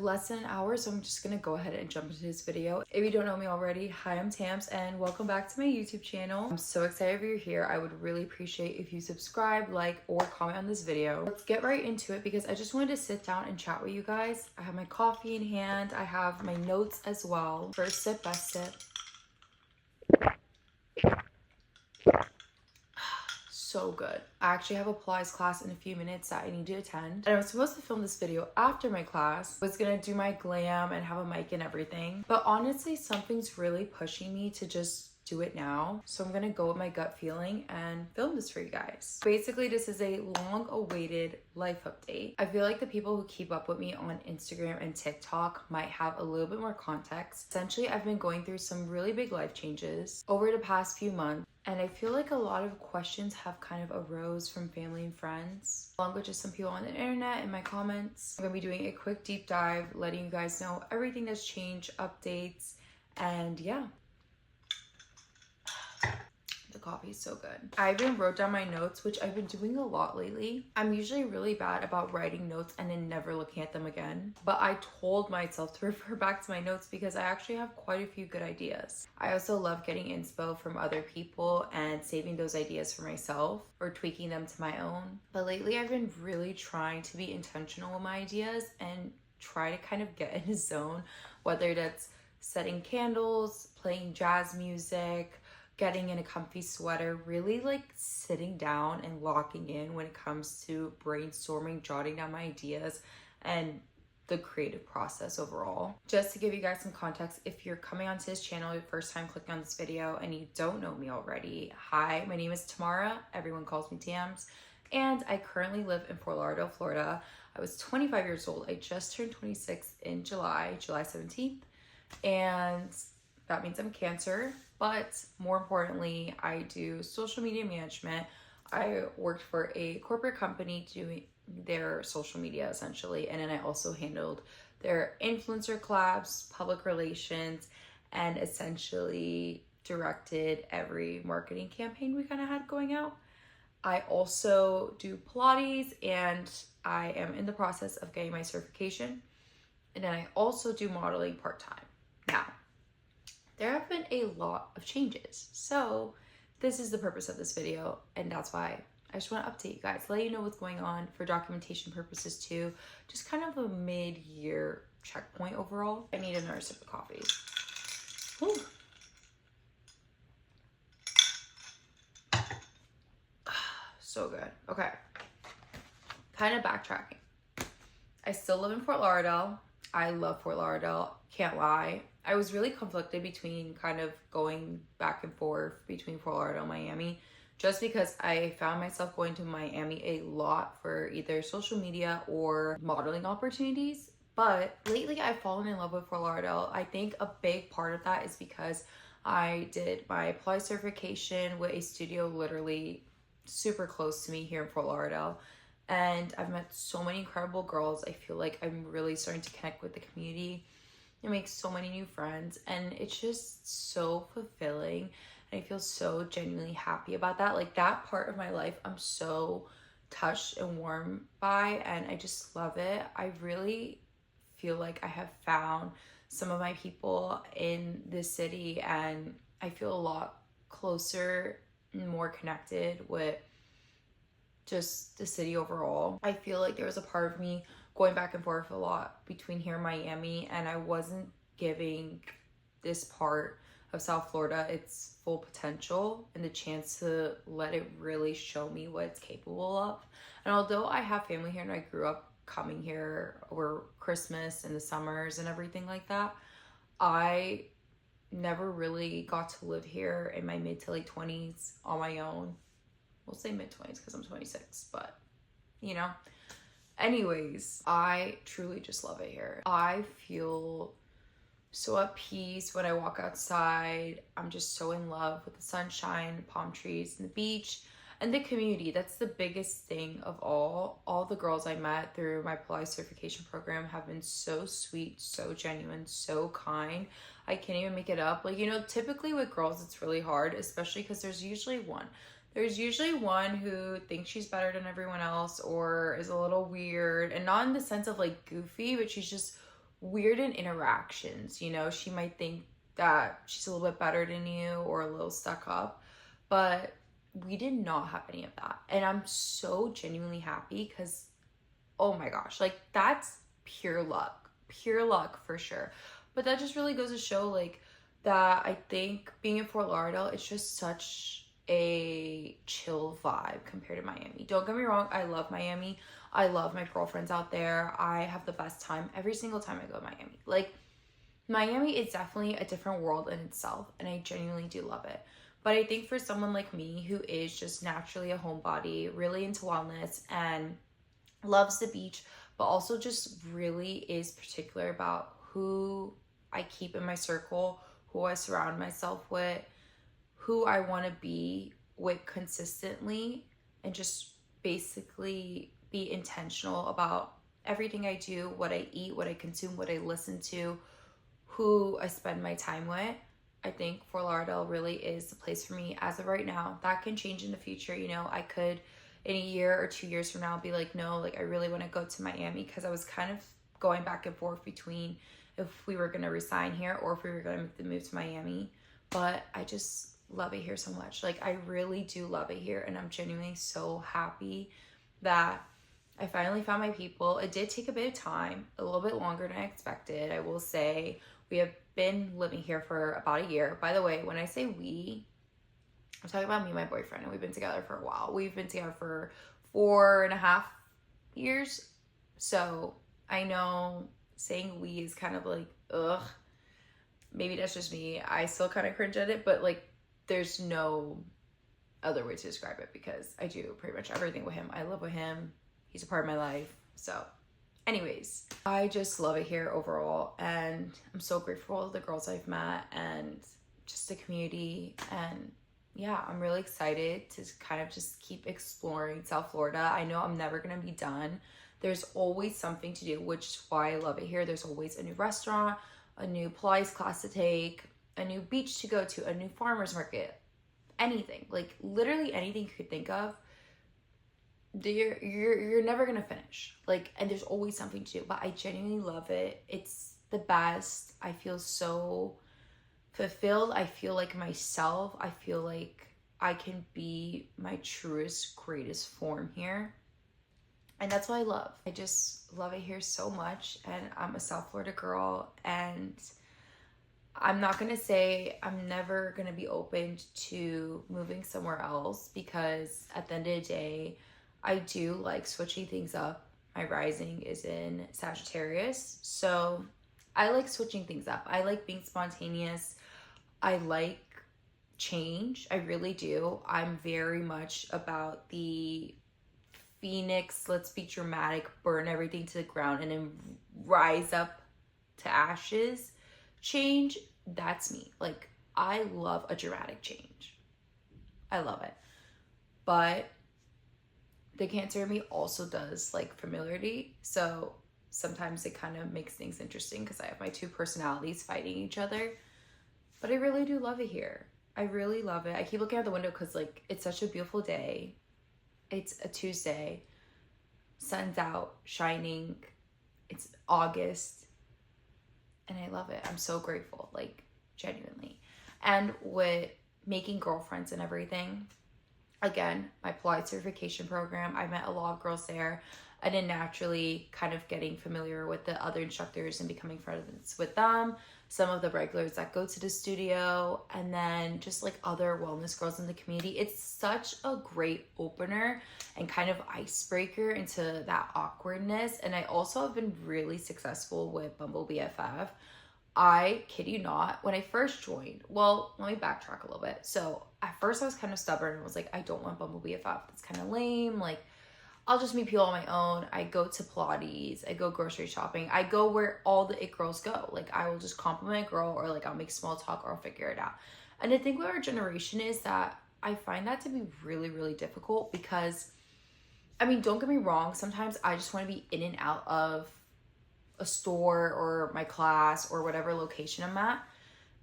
Less than an hour, so I'm just gonna go ahead and jump into this video. If you don't know me already, hi, I'm Tams and welcome back to my YouTube channel. I'm so excited if you're here. I would really appreciate if you subscribe, like, or comment on this video. Let's get right into it because I just wanted to sit down and chat with you guys. I have my coffee in hand, I have my notes as well. First sip, best sip. So good. I actually have a Pilates class in a few minutes that I need to attend. And I was supposed to film this video after my class. I was gonna do my glam and have a mic and everything. But honestly, something's really pushing me to just do it now. So I'm gonna go with my gut feeling and film this for you guys. Basically, this is a long-awaited life update. I feel like the people who keep up with me on Instagram and TikTok might have a little bit more context. Essentially, I've been going through some really big life changes over the past few months. And I feel like a lot of questions have kind of arose from family and friends, along with just some people on the internet in my comments. I'm gonna be doing a quick deep dive, letting you guys know everything that's changed, updates, and yeah. The coffee is so good. I even wrote down my notes, which I've been doing a lot lately. I'm usually really bad about writing notes and then never looking at them again. But I told myself to refer back to my notes because I actually have quite a few good ideas. I also love getting inspo from other people and saving those ideas for myself or tweaking them to my own. But lately I've been really trying to be intentional with my ideas and try to kind of get in a zone, whether that's setting candles, playing jazz music, getting in a comfy sweater, really like sitting down and locking in when it comes to brainstorming, jotting down my ideas, and the creative process overall. Just to give you guys some context, if you're coming onto this channel your first time clicking on this video and you don't know me already, hi, my name is Tamara. Everyone calls me Tams, and I currently live in Fort Lauderdale, Florida. I was 25 years old. I just turned 26 in July 17th, and that means I'm Cancer. But more importantly, I do social media management. I worked for a corporate company doing their social media essentially. And then I also handled their influencer collabs, public relations, and essentially directed every marketing campaign we kind of had going out. I also do Pilates and I am in the process of getting my certification. And then I also do modeling part-time. Now, there have been a lot of changes. So this is the purpose of this video, and that's why I just want to update you guys, let you know what's going on for documentation purposes too. Just kind of a mid-year checkpoint overall. I need another sip of coffee. Whew. So good. Okay. Kind of backtracking. I still live in Fort Lauderdale. I love Fort Lauderdale, can't lie. I was really conflicted between kind of going back and forth between Fort Lauderdale and Miami, just because I found myself going to Miami a lot for either social media or modeling opportunities. But lately I've fallen in love with Fort Lauderdale. I think a big part of that is because I did my Pilates certification with a studio literally super close to me here in Fort Lauderdale. And I've met so many incredible girls. I feel like I'm really starting to connect with the community and make so many new friends. And it's just so fulfilling. And I feel so genuinely happy about that. Like that part of my life, I'm so touched and warmed by, and I just love it. I really feel like I have found some of my people in this city, and I feel a lot closer and more connected with just the city overall. I feel like there was a part of me going back and forth a lot between here and Miami, and I wasn't giving this part of South Florida its full potential and the chance to let it really show me what it's capable of. And although I have family here and I grew up coming here over Christmas and the summers and everything like that, I never really got to live here in my mid to late 20s on my own. We'll say mid-20s because I'm 26, but you know. Anyways, I truly just love it here. I feel so at peace when I walk outside. I'm just so in love with the sunshine, palm trees, and the beach, and the community. That's the biggest thing of all. All the girls I met through my Pilates certification program have been so sweet, so genuine, so kind. I can't even make it up. Like, you know, typically with girls, it's really hard, especially because there's usually one. There's usually one who thinks she's better than everyone else or is a little weird, and not in the sense of like goofy, but she's just weird in interactions. You know, she might think that she's a little bit better than you or a little stuck up, but we did not have any of that. And I'm so genuinely happy because, oh my gosh, like that's pure luck for sure. But that just really goes to show like that I think being in Fort Lauderdale, it's just such a chill vibe compared to Miami. Don't get me wrong, I love Miami. I love my girlfriends out there. I have the best time every single time I go to Miami. Like, Miami is definitely a different world in itself, and I genuinely do love it. But I think for someone like me who is just naturally a homebody, really into wellness and loves the beach, but also just really is particular about who I keep in my circle, who I surround myself with, who I want to be with consistently, and just basically be intentional about everything I do, what I eat, what I consume, what I listen to, who I spend my time with. I think Fort Lauderdale really is the place for me as of right now. That can change in the future. You know, I could in a year or 2 years from now be like, no, like I really want to go to Miami, because I was kind of going back and forth between if we were going to resign here or if we were going to make the move to Miami. But I just love it here so much. Like, I really do love it here, and I'm genuinely so happy that I finally found my people. It did take a bit of time, a little bit longer than I expected. I will say we have been living here for about a year. By the way, when I say we, I'm talking about me and my boyfriend, and we've been together for a while. We've been together for 4.5 years. So I know saying we is kind of like, ugh, maybe that's just me. I still kind of cringe at it, but like, there's no other way to describe it, because I do pretty much everything with him. I live with him. He's a part of my life. So anyways, I just love it here overall, and I'm so grateful for the girls I've met and just the community. And yeah, I'm really excited to kind of just keep exploring South Florida. I know I'm never going to be done. There's always something to do, which is why I love it here. There's always a new restaurant, a new Pilates class to take, a new beach to go to, a new farmer's market, anything, like literally anything you could think of. You're never gonna finish, like, and there's always something to do. But I genuinely love it. It's the best. I feel so fulfilled. I feel like myself. I feel like I can be my truest, greatest form here, and that's what I love. I just love it here so much. And I'm a South Florida girl, and I'm not going to say I'm never going to be open to moving somewhere else, because at the end of the day, I do like switching things up. My rising is in Sagittarius, so I like switching things up. I like being spontaneous. I like change. I really do. I'm very much about the Phoenix, let's be dramatic, burn everything to the ground, and then rise up to ashes change. That's me. Like, I love a dramatic change. I love it. But the Cancer in me also does like familiarity. So sometimes it kind of makes things interesting, because I have my two personalities fighting each other. But I really do love it here. I really love it. I keep looking out the window because like it's such a beautiful day. It's a Tuesday. Sun's out, shining. It's August. And I love it. I'm so grateful, like, genuinely. And with making girlfriends and everything, again, my Pilates certification program, I met a lot of girls there. And then naturally kind of getting familiar with the other instructors and becoming friends with them. Some of the regulars that go to the studio, and then just like other wellness girls in the community. It's such a great opener and kind of icebreaker into that awkwardness. And I also have been really successful with Bumble BFF. I kid you not, when I first joined, well, let me backtrack a little bit. So at first I was kind of stubborn and was like, I don't want Bumble BFF. That's kind of lame. Like, I'll just meet people on my own. I go to Pilates. I go grocery shopping. I go where all the it girls go. Like, I will just compliment a girl, or like I'll make small talk, or I'll figure it out. And I think what our generation is that I find that to be really, really difficult, because, I mean, don't get me wrong. Sometimes I just want to be in and out of a store or my class or whatever location I'm at.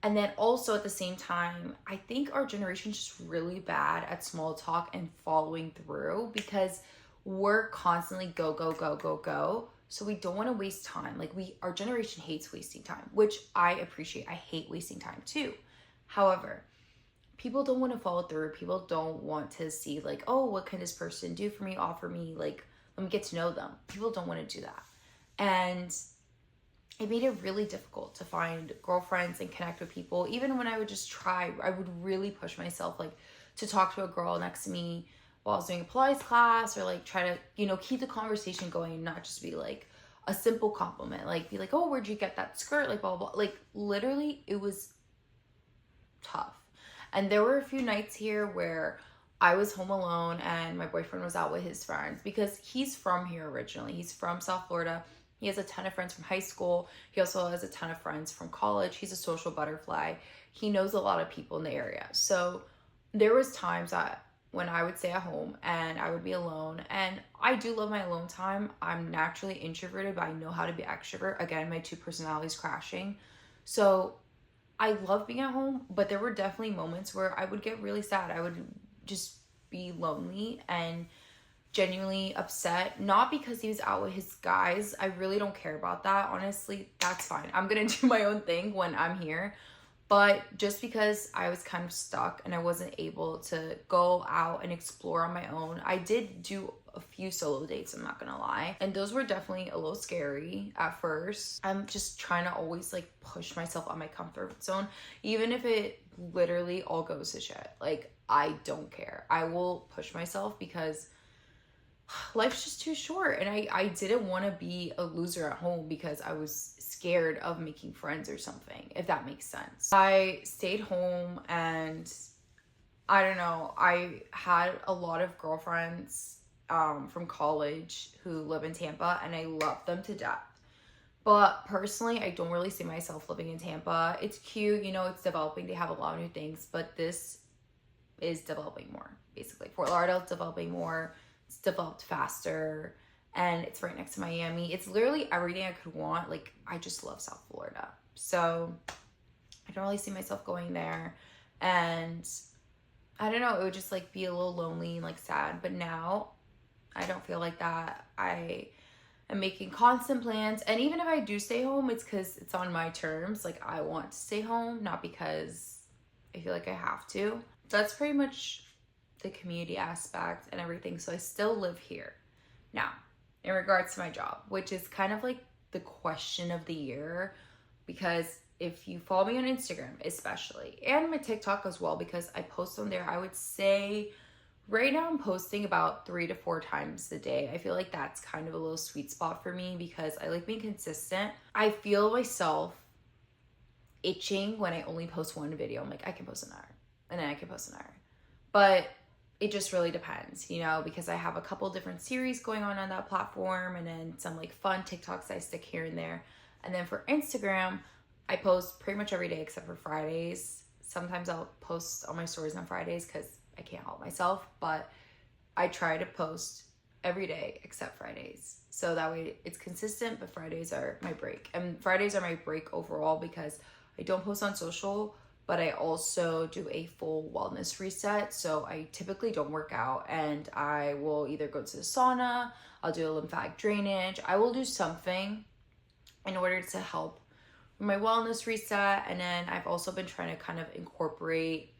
And then also at the same time, I think our generation's just really bad at small talk and following through, because we're constantly go, go, go, go, go. So we don't want to waste time. Like our generation hates wasting time, which I appreciate. I hate wasting time too. However, people don't want to follow through. People don't want to see like, oh, what can this person do for me, offer me, like, let me get to know them. People don't want to do that. And it made it really difficult to find girlfriends and connect with people. Even when I would just try, I would really push myself, like, to talk to a girl next to me while I was doing a Pilates class, or like try to, keep the conversation going and not just be like a simple compliment, like be like, oh, where'd you get that skirt? Like, blah, blah, blah. Like, literally, it was tough. And there were a few nights here where I was home alone and my boyfriend was out with his friends, because he's from here originally. He's from South Florida. He has a ton of friends from high school. He also has a ton of friends from college. He's a social butterfly. He knows a lot of people in the area. So there was times that when I would stay at home and I would be alone, and I do love my alone time. I'm naturally introverted, but I know how to be extrovert. Again, my two personalities crashing. So I love being at home, but there were definitely moments where I would get really sad. I would just be lonely and genuinely upset, not because he was out with his guys. I really don't care about that. Honestly, that's fine. I'm gonna do my own thing when I'm here. But just because I was kind of stuck and I wasn't able to go out and explore on my own, I did do a few solo dates, I'm not gonna lie. And those were definitely a little scary at first. I'm just trying to always like push myself on my comfort zone, even if it literally all goes to shit. Like, I don't care. I will push myself because life's just too short, and I didn't want to be a loser at home because I was scared of making friends or something, if that makes sense. I stayed home, and I don't know, I had a lot of girlfriends from college who live in Tampa, and I love them to death. But personally, I don't really see myself living in Tampa. It's cute, it's developing. They have a lot of new things, but this is developing more, basically. Fort Lauderdale's developing more. It's developed faster, and it's right next to Miami. It's literally everything I could want. Like, I just love South Florida. So I don't really see myself going there. And I don't know, it would just like be a little lonely and like sad. But now I don't feel like that. I am making constant plans. And even if I do stay home, it's because it's on my terms. Like, I want to stay home, not because I feel like I have to. That's pretty much the community aspect and everything. So I still live here. Now, in regards to my job, which is kind of like the question of the year, because if you follow me on Instagram especially, and my TikTok as well, because I post on there, I would say right now I'm posting about 3 to 4 times a day. I feel like that's kind of a little sweet spot for me because I like being consistent. I feel myself itching when I only post one video. I'm like, I can post an hour, and then I can post an hour. But it just really depends, because I have a couple different series going on that platform, and then some like fun TikToks I stick here and there. And then for Instagram, I post pretty much every day except for Fridays. Sometimes I'll post on my stories on Fridays because I can't help myself, but I try to post every day except Fridays. So that way it's consistent, but Fridays are my break. And Fridays are my break overall because I don't post on social, but I also do a full wellness reset. So I typically don't work out, and I will either go to the sauna, I'll do a lymphatic drainage, I will do something in order to help with my wellness reset. And then I've also been trying to kind of incorporate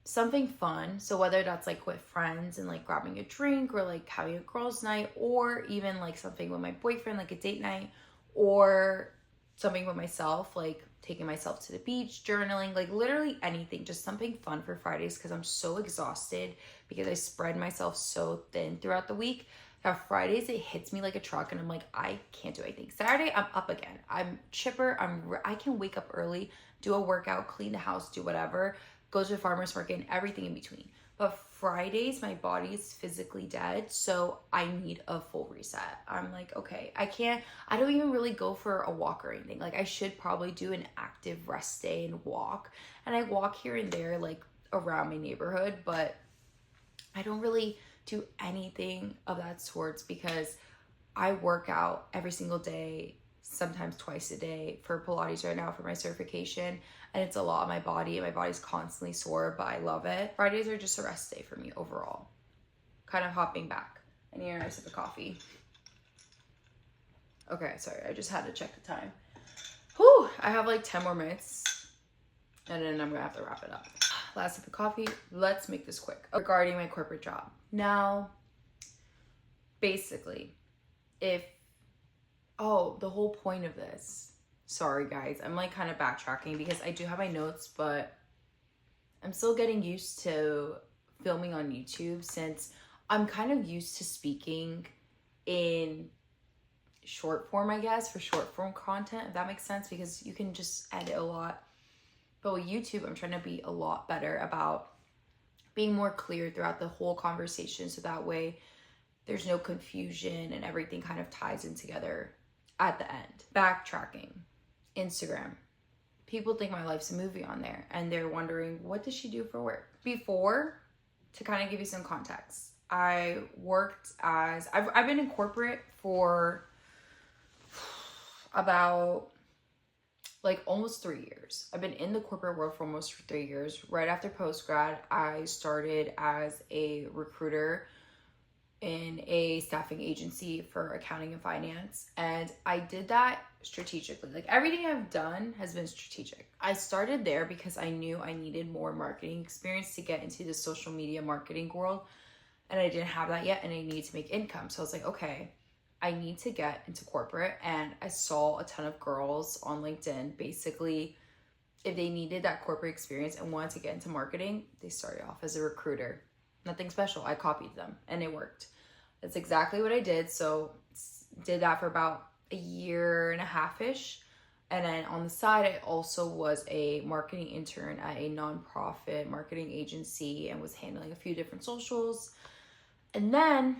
something fun. So whether that's like with friends and like grabbing a drink, or like having a girls' night, or even like something with my boyfriend, like a date night, or something with myself, like taking myself to the beach, journaling, like literally anything, just something fun for Fridays, because I'm so exhausted because I spread myself so thin throughout the week. Now Fridays, it hits me like a truck, and I'm like, I can't do anything. Saturday, I'm up again. I'm chipper. I can wake up early, do a workout, clean the house, do whatever, go to the farmer's market, and everything in between. But Fridays, my body's physically dead, so I need a full reset. I'm like, okay, I don't even really go for a walk or anything. Like, I should probably do an active rest day and walk. And I walk here and there, like around my neighborhood, but I don't really do anything of that sorts because I work out every single day, sometimes twice a day for Pilates right now for my certification. And it's a lot on my body, and my body's constantly sore, but I love it. Fridays are just a rest day for me overall. Kind of hopping back. I need a nice sip of coffee. Okay, sorry, I just had to check the time. Whew, I have like 10 more minutes, and then I'm gonna have to wrap it up. Last sip of coffee. Let's make this quick. Regarding my corporate job. Now, basically, the whole point of this, sorry guys, I'm like kind of backtracking because I do have my notes, but I'm still getting used to filming on YouTube since I'm kind of used to speaking in short form, I guess, for short form content, if that makes sense, because you can just edit a lot. But with YouTube, I'm trying to be a lot better about being more clear throughout the whole conversation, so that way there's no confusion and everything kind of ties in together at the end. Backtracking. Instagram. People think my life's a movie on there, and they're wondering, what does she do for work? Before, to kind of give you some context, I worked as, I've been in corporate for about like almost 3 years. I've been in the corporate world for almost 3 years. Right after post-grad, I started as a recruiter in a staffing agency for accounting and finance. And I did that strategically. Like everything I've done has been strategic. I started there because I knew I needed more marketing experience to get into the social media marketing world. And I didn't have that yet, and I needed to make income. So I was like, okay, I need to get into corporate. And I saw a ton of girls on LinkedIn, basically, if they needed that corporate experience and wanted to get into marketing, they started off as a recruiter. Nothing special. I copied them and it worked. That's exactly what I did. So did that for about a year and a half-ish. And then on the side, I also was a marketing intern at a nonprofit marketing agency and was handling a few different socials. And then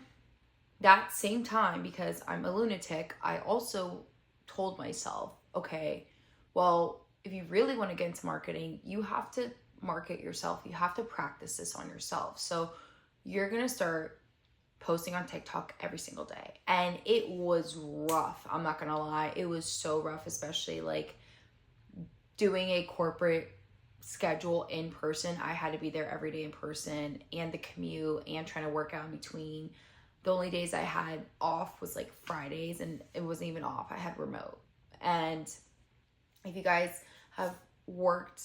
that same time, because I'm a lunatic, I also told myself, okay, well, if you really want to get into marketing, you have to market yourself. You have to practice this on yourself. So you're going to start posting on TikTok every single day. And it was rough. I'm not going to lie. It was so rough, especially like doing a corporate schedule in person. I had to be there every day in person, and the commute, and trying to work out in between. The only days I had off was like Fridays, and it wasn't even off. I had remote. And if you guys have worked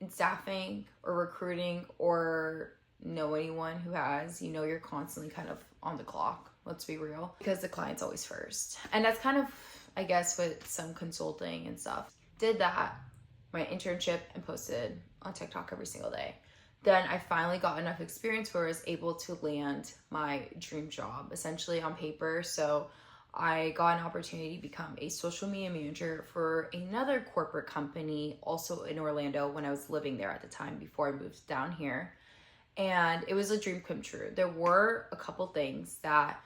in staffing or recruiting or know anyone who has, you know, you're constantly kind of on the clock. Let's be real, because the client's always first. And that's kind of, I guess, with some consulting and stuff. Did that, my internship, and posted on TikTok every single day. Then I finally got enough experience where I was able to land my dream job, essentially on paper. So I got an opportunity to become a social media manager for another corporate company, also in Orlando, when I was living there at the time before I moved down here. And it was a dream come true. There were a couple things that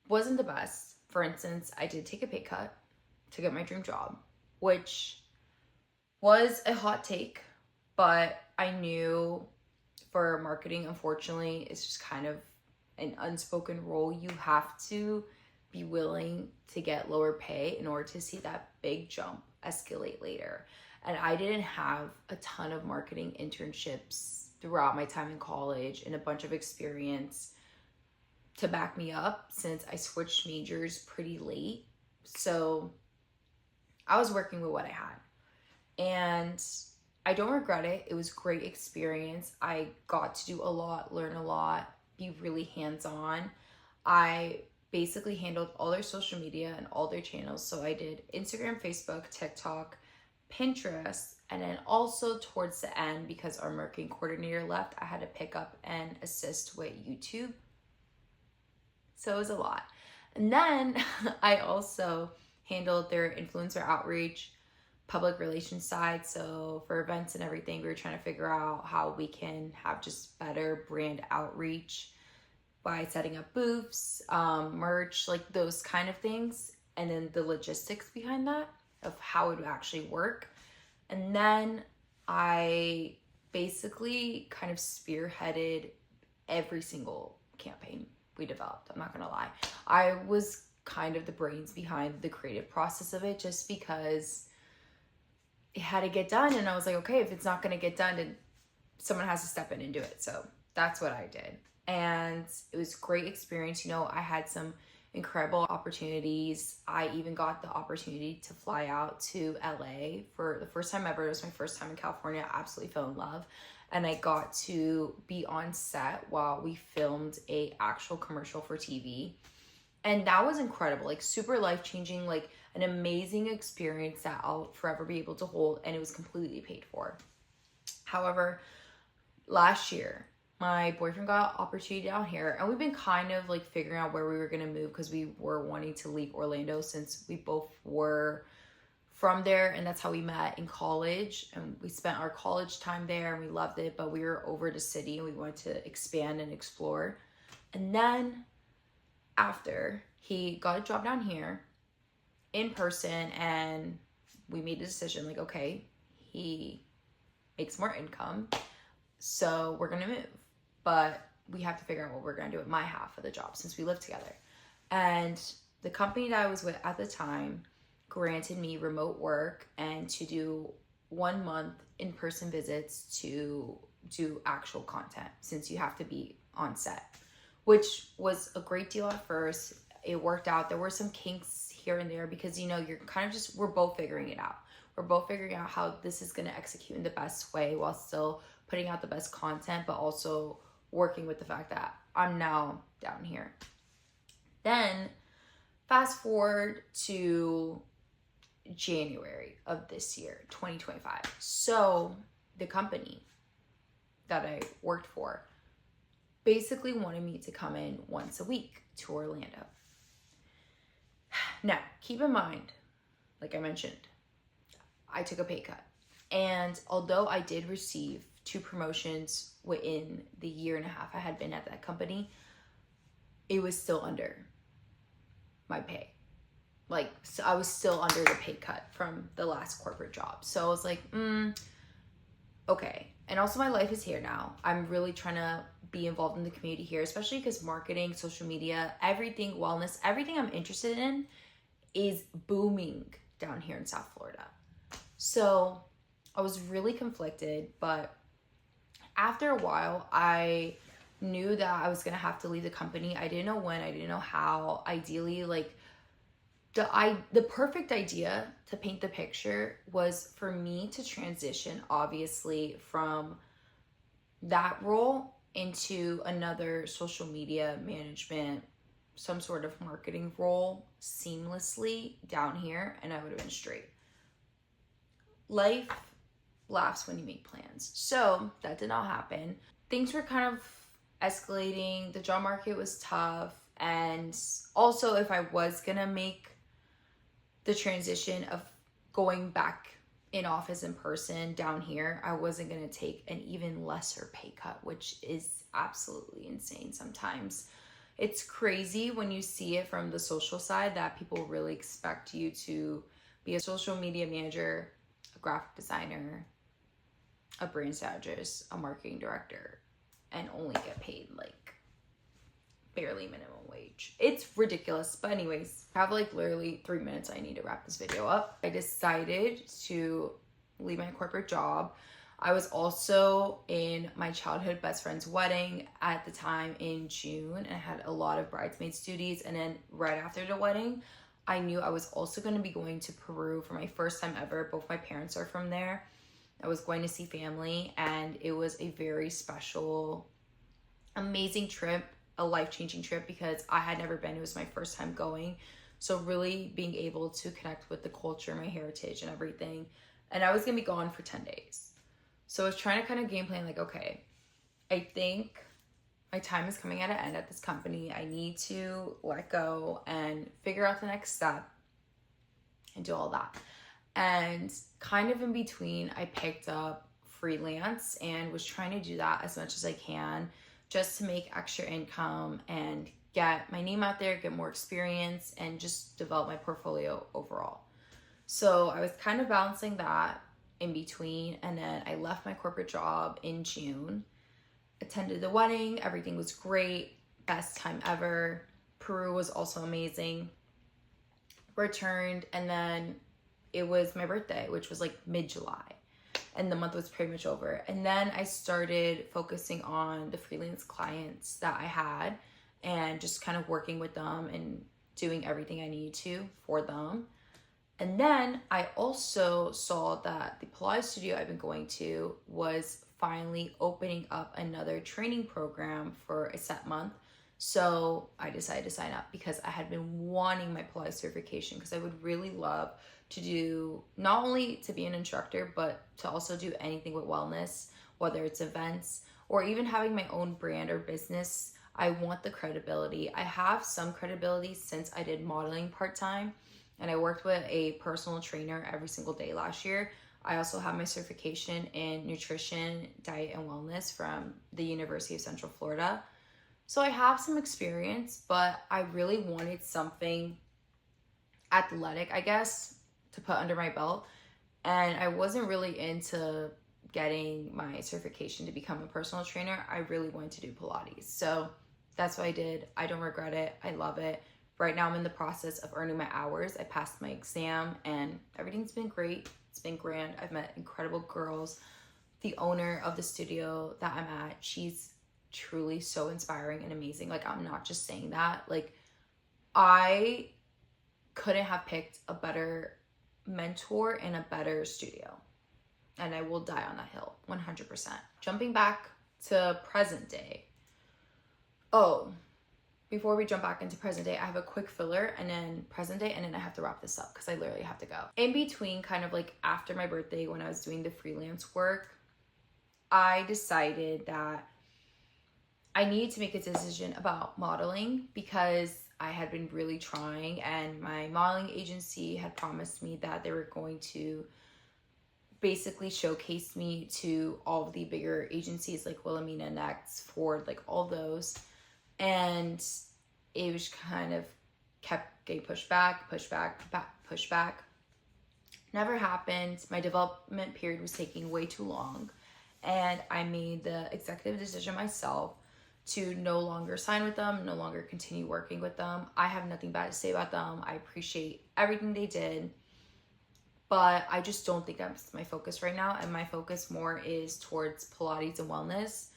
wasn't the best. For instance, I did take a pay cut to get my dream job, which was a hot take, but I knew for marketing, unfortunately, it's just kind of an unspoken rule. You have to be willing to get lower pay in order to see that big jump escalate later. And I didn't have a ton of marketing internships throughout my time in college and a bunch of experience to back me up since I switched majors pretty late. So I was working with what I had. And I don't regret it. It was a great experience. I got to do a lot, learn a lot, be really hands-on. I basically handled all their social media and all their channels. So I did Instagram, Facebook, TikTok, Pinterest, and then also towards the end, because our marketing coordinator left, I had to pick up and assist with YouTube. So it was a lot. And then I also handled their influencer outreach, public relations side. So for events and everything, we were trying to figure out how we can have just better brand outreach by setting up booths, merch, like those kind of things. And then the logistics behind that of how it would actually work. And then I basically kind of spearheaded every single campaign we developed. I'm not gonna lie. I was kind of the brains behind the creative process of it, just because it had to get done. And I was like, okay, if it's not going to get done, then someone has to step in and do it. So that's what I did. And it was a great experience. You know, I had some incredible opportunities. I even got the opportunity to fly out to LA for the first time ever. It was my first time in California. I absolutely fell in love. And I got to be on set while we filmed a actual commercial for TV. And that was incredible, like super life-changing, like an amazing experience that I'll forever be able to hold, and it was completely paid for. However, last year, my boyfriend got an opportunity down here, and we've been kind of like figuring out where we were going to move because we were wanting to leave Orlando since we both were from there, and that's how we met in college, and we spent our college time there and we loved it, but we were over the city and we wanted to expand and explore. And then after he got a job down here in person, and we made a decision like, okay, he makes more income, so we're gonna move, but we have to figure out what we're gonna do with my half of the job since we live together. And the company that I was with at the time granted me remote work and to do 1 month in-person visits to do actual content, since you have to be on set, which was a great deal at first. It worked out. There were some kinks here and there because, you know, you're kind of just, we're both figuring it out. We're both figuring out how this is going to execute in the best way while still putting out the best content, but also working with the fact that I'm now down here. Then fast forward to January of this year, 2025. So the company that I worked for basically wanted me to come in once a week to Orlando. Now, keep in mind, like I mentioned, I took a pay cut. And although I did receive 2 promotions within the year and a half I had been at that company, it was still under my pay. Like, so I was still under the pay cut from the last corporate job. So I was like, okay. And also my life is here now. I'm really trying to be involved in the community here, especially because marketing, social media, everything, wellness, everything I'm interested in is booming down here in South Florida. So I was really conflicted, but after a while, I knew that I was going to have to leave the company. I didn't know when, I didn't know how. Ideally, like the perfect idea to paint the picture was for me to transition, obviously, from that role into another social media management, some sort of marketing role seamlessly down here, and I would have been straight. Life laughs when you make plans. So that did not happen. Things were kind of escalating. The job market was tough. And also, if I was gonna make the transition of going back in office in person down here, I wasn't gonna take an even lesser pay cut, which is absolutely insane sometimes. It's crazy when you see it from the social side that people really expect you to be a social media manager, a graphic designer, a brand strategist, a marketing director, and only get paid like barely minimum wage. It's ridiculous. But anyways, I have like literally 3 minutes. I need to wrap this video up. I decided to leave my corporate job. I was also in my childhood best friend's wedding at the time in June, and I had a lot of bridesmaids duties. And then right after the wedding, I knew I was also going to be going to Peru for my first time ever. Both my parents are from there. I was going to see family, and it was a very special, amazing trip, a life-changing trip because I had never been. It was my first time going. So really being able to connect with the culture, my heritage and everything. And I was going to be gone for 10 days. So I was trying to kind of game plan like, okay, I think my time is coming at an end at this company. I need to let go and figure out the next step and do all that. And kind of in between, I picked up freelance and was trying to do that as much as I can just to make extra income and get my name out there, get more experience, and just develop my portfolio overall. So I was kind of balancing that in between, and then I left my corporate job in June, attended the wedding, everything was great, best time ever. Peru was also amazing. returned, and then it was my birthday, which was like mid-July, and the month was pretty much over. And then I started focusing on the freelance clients that I had and just kind of working with them and doing everything I needed to for them. And then I also saw that the Pilates studio I've been going to was finally opening up another training program for a set month. So I decided to sign up because I had been wanting my Pilates certification, because I would really love to do, not only to be an instructor, but to also do anything with wellness, whether it's events or even having my own brand or business. I want the credibility. I have some credibility since I did modeling part-time, and I worked with a personal trainer every single day last year. I also have my certification in nutrition, diet, and wellness from the University of Central Florida. So I have some experience, but I really wanted something athletic, I guess, to put under my belt. And I wasn't really into getting my certification to become a personal trainer. I really wanted to do Pilates. So that's what I did. I don't regret it. I love it. Right now I'm in the process of earning my hours. I passed my exam and everything's been great. It's been grand. I've met incredible girls. The owner of the studio that I'm at, she's truly so inspiring and amazing. Like, I'm not just saying that. Like, I couldn't have picked a better mentor and a better studio. And I will die on that hill, 100%. Jumping back to present day. Oh, before we jump back into present day, I have a quick filler and then present day, and then I have to wrap this up because I literally have to go. In between, kind of like after my birthday, when I was doing the freelance work, I decided that I needed to make a decision about modeling, because I had been really trying, and my modeling agency had promised me that they were going to basically showcase me to all of the bigger agencies like Wilhelmina, Next, Ford, like all those. And it was kind of kept getting pushed back. Never happened. My development period was taking way too long. And I made the executive decision myself to no longer sign with them, no longer continue working with them. I have nothing bad to say about them. I appreciate everything they did. But I just don't think that's my focus right now. And my focus more is towards Pilates and wellness,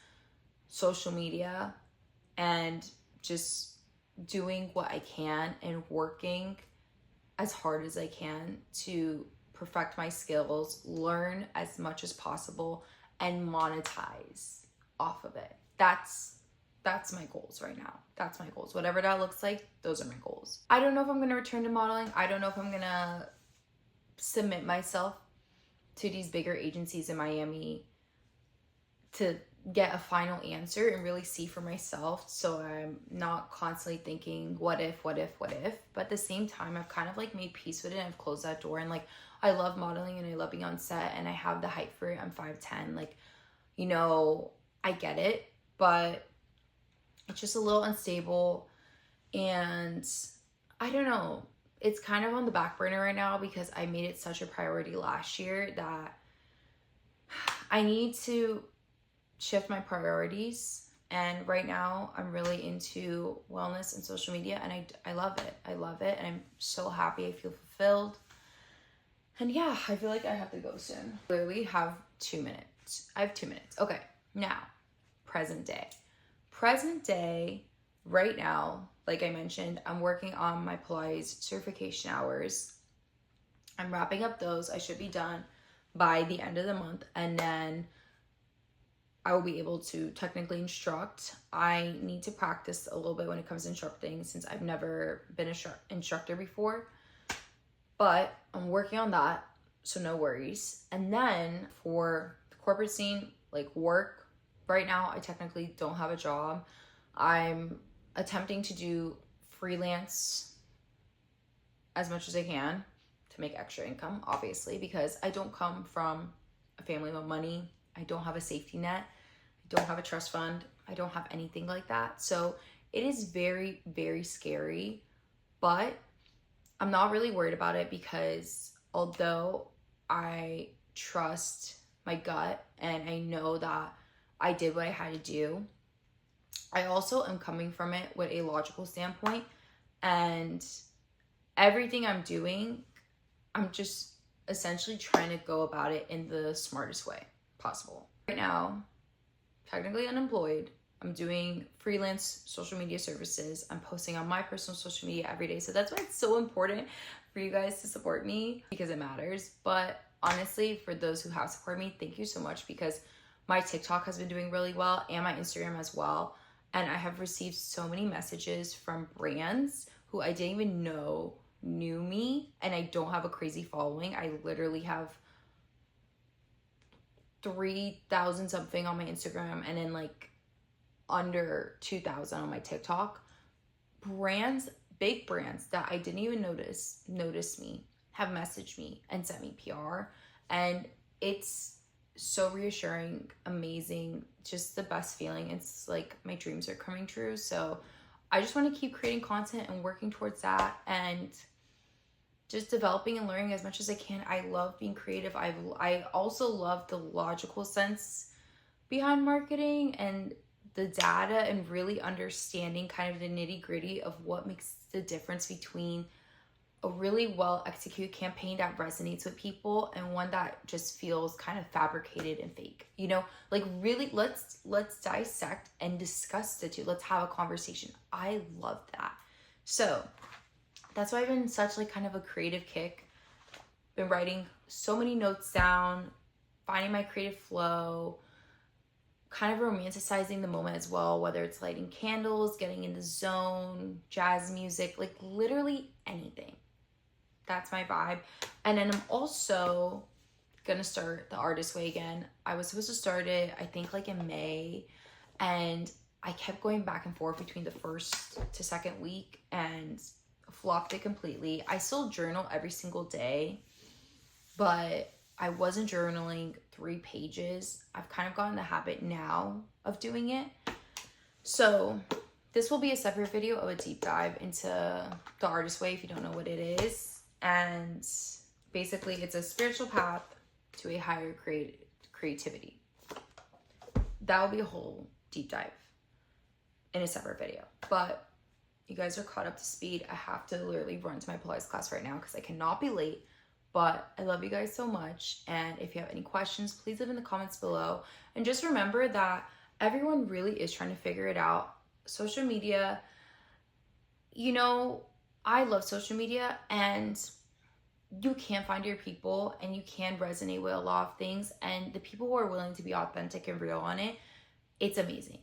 social media, and just doing what I can and working as hard as I can to perfect my skills, learn as much as possible, and monetize off of it. That's my goals right now. That's my goals. Whatever that looks like, those are my goals. I don't know if I'm going to return to modeling. I don't know if I'm going to submit myself to these bigger agencies in Miami to get a final answer and really see for myself, so I'm not constantly thinking what if. But at the same time, I've kind of like made peace with it, and I've closed that door. And like, I love modeling and I love being on set, and I have the height for it. I'm 5'10". Like, you know, I get it, but it's just a little unstable, and I don't know. It's kind of on the back burner right now because I made it such a priority last year that I need to shift my priorities. And right now I'm really into wellness and social media, and I love it. I love it, and I'm so happy. I feel fulfilled. And yeah, I feel like I have to go soon. Literally have 2 minutes. I have 2 minutes. Okay, now, present day. Present day, right now, like I mentioned, I'm working on my Pilates certification hours. I'm wrapping up those. I should be done by the end of the month, and then I will be able to technically instruct. I need to practice a little bit when it comes to instructing, since I've never been an instructor before. But I'm working on that, so no worries. And then for the corporate scene, like work, right now I technically don't have a job. I'm attempting to do freelance as much as I can to make extra income, obviously, because I don't come from a family with money. I don't have a safety net. I don't have a trust fund. I don't have anything like that. So it is very, very scary, but I'm not really worried about it, because although I trust my gut and I know that I did what I had to do, I also am coming from it with a logical standpoint, and everything I'm doing, I'm just essentially trying to go about it in the smartest way possible. Right now, technically unemployed. I'm doing freelance social media services. I'm posting on my personal social media every day. So that's why it's so important for you guys to support me, because it matters. But honestly, for those who have supported me, thank you so much, because my TikTok has been doing really well and my Instagram as well. And I have received so many messages from brands who I didn't even know knew me, and I don't have a crazy following. I literally have 3,000 something on my Instagram and then like under 2,000 on my TikTok. Brands, big brands that I didn't even notice me, have messaged me and sent me PR. And it's so reassuring, amazing, just the best feeling. It's like my dreams are coming true. So I just want to keep creating content and working towards that, and just developing and learning as much as I can. I love being creative. I also love the logical sense behind marketing and the data, and really understanding kind of the nitty-gritty of what makes the difference between a really well executed campaign that resonates with people and one that just feels kind of fabricated and fake. You know, like really let's dissect and discuss the two. Let's have a conversation. I love that. So that's why I've been such like kind of a creative kick. Been writing so many notes down, finding my creative flow, kind of romanticizing the moment as well, whether it's lighting candles, getting in the zone, jazz music, like literally anything. That's my vibe. And then I'm also gonna start the Artist Way again. I was supposed to start it, I think like in May, and I kept going back and forth between the first to second week and flopped it completely. I still journal every single day, but I wasn't journaling 3 pages. I've kind of gotten the habit now of doing it. So this will be a separate video of a deep dive into the Artist Way if you don't know what it is. And basically it's a spiritual path to a higher creativity. That will be a whole deep dive in a separate video. But you guys are caught up to speed. I have to literally run to my Pilates class right now because I cannot be late. But I love you guys so much. And if you have any questions, please leave in the comments below. And just remember that everyone really is trying to figure it out. Social media, you know, I love social media, and you can find your people and you can resonate with a lot of things. And the people who are willing to be authentic and real on it, it's amazing.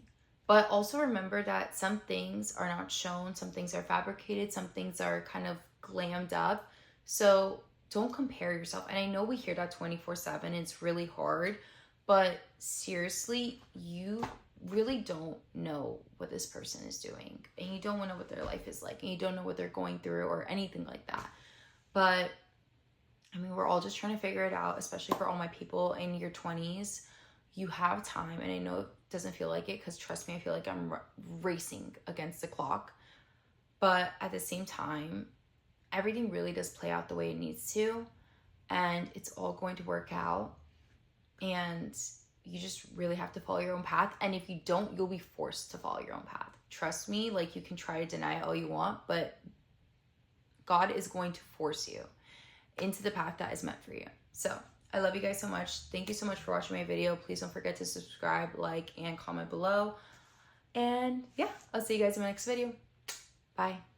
But also remember that some things are not shown, some things are fabricated, some things are kind of glammed up. So don't compare yourself. And I know we hear that 24/7, it's really hard, but seriously, you really don't know what this person is doing, and you don't know what their life is like, and you don't know what they're going through or anything like that. But I mean, we're all just trying to figure it out, especially for all my people in your 20s. You have time, and I know it doesn't feel like it, because trust me, I feel like I'm racing against the clock. But at the same time, everything really does play out the way it needs to, and it's all going to work out. And you just really have to follow your own path. And if you don't, you'll be forced to follow your own path. Trust me, like, you can try to deny it all you want, but God is going to force you into the path that is meant for you. So I love you guys so much. Thank you so much for watching my video. Please don't forget to subscribe, like, and comment below. And yeah, I'll see you guys in my next video. Bye.